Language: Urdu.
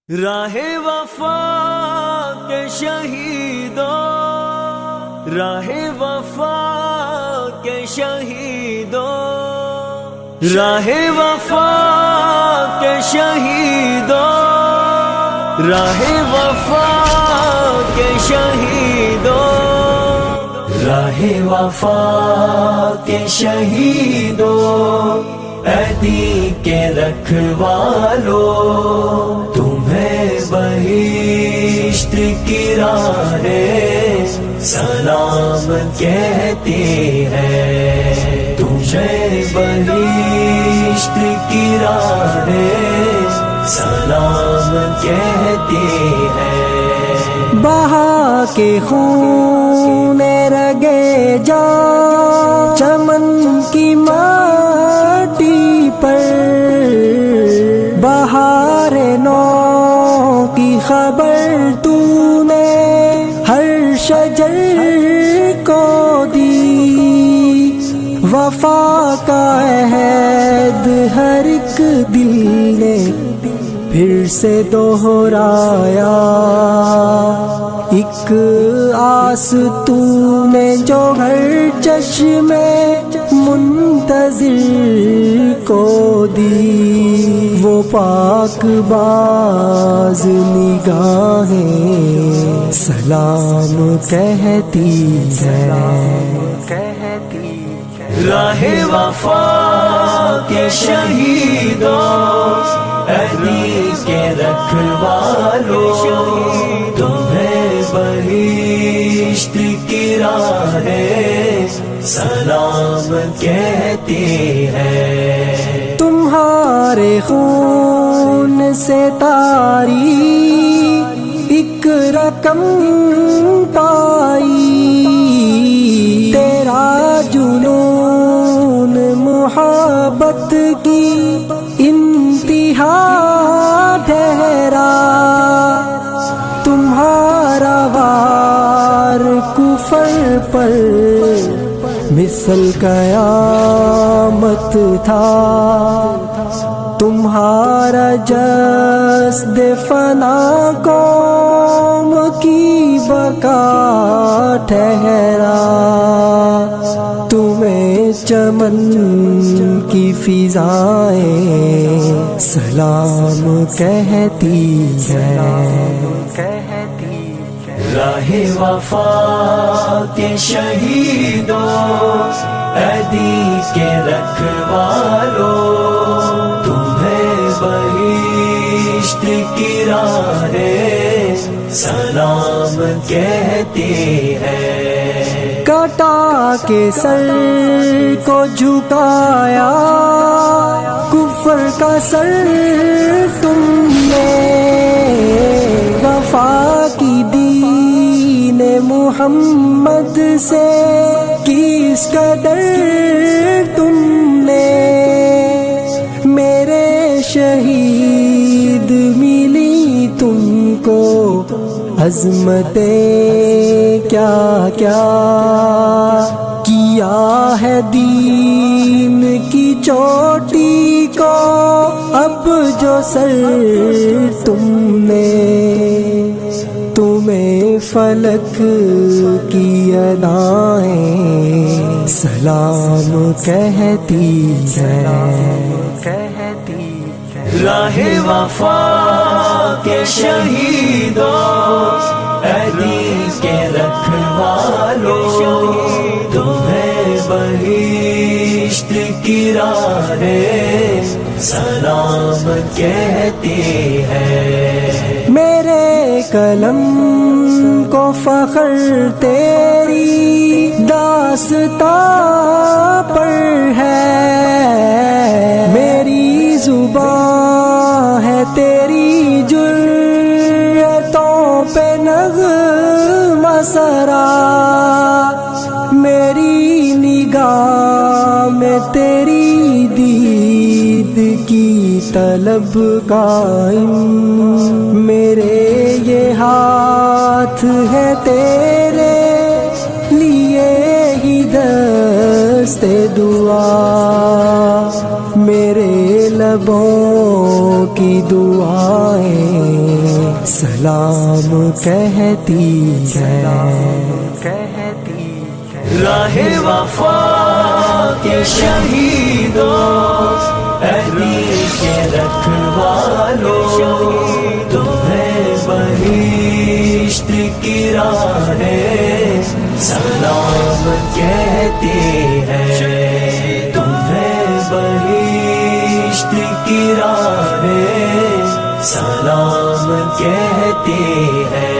راہ وفا کے شہیدوں، راہ وفا کے شہیدوں، راہ وفا کے شہیدوں، راہ وفا کے شہیدوں، راہ وفا کے شہیدوں، عہدی کے رکھوالو، تمہیں بہشت کی راہیں سلام کہتی ہے، تمہیں بہشت کی راہیں سلام کہتی ہے۔ بہا کے خون رگے جا چمن کی ماٹی پر، بہار نو کی خبر تو نے ہر شجر کو دی، وفا کا عہد ہر ایک دل نے پھر سے دوہرایا، ایک آس تو نے جو ہر چشم منتظر کو دی، وہ پاک باز نگاہیں سلام کہتی ہے۔ راہ وفا کے شہیدوں، عہدی کے رکھوالو، تمہیں بہشت کی راہیں سلام کہتی ہے۔ تمہارے خون سے تاری ایک رقم پائی، تیرا جنون محبت کی انتہا ٹھہرا، تمہارا وار کفر پر مثل قیامت تھا، تمہارا جسد فنا قوم کی بقا ٹھہرا، تمہیں چمن کی فضائیں سلام کہتی ہے۔ راہ وفا کے شہیدوں، عہدی کے رکھوالو، تمہیں بہشت کی راہیں سلام کہتی ہے۔ کٹا کے سر کو جھکایا کفر کا سر تم نے، وفا کی دین محمد سے کس قدر تم نے، میرے شہید ملی تم کو عظمتیں کیا کیا، کیا ہے دین کی چوٹی کو اب جو سر تم نے، تمہیں فلک کی ادائیں سلام کہتی ہے۔ راہ وفا کے شہیدوں، عہدی کے رکھوالو، تمہیں بہشت کی راہیں سلام کہتی ہے۔ میرے قلم کو فخر تیری داستاں پر ہے، میری زبان ہے تیری جرأتوں پہ نغمہ سرا، میری نگاہ میں تیری دید کی طلب قائم، میرے یہ ہاتھ ہے تیرے لیے ہی دست دعا، میرے لبوں کی دعائیں سلام کہتی ہیں، راہ وفا کے شہیدوں، عہدی کے رکھوالوں، تمہیں بہشت کی راہیں سلام کہتی ہے، تمہیں بہشت کی راہیں سلام کہتی ہے۔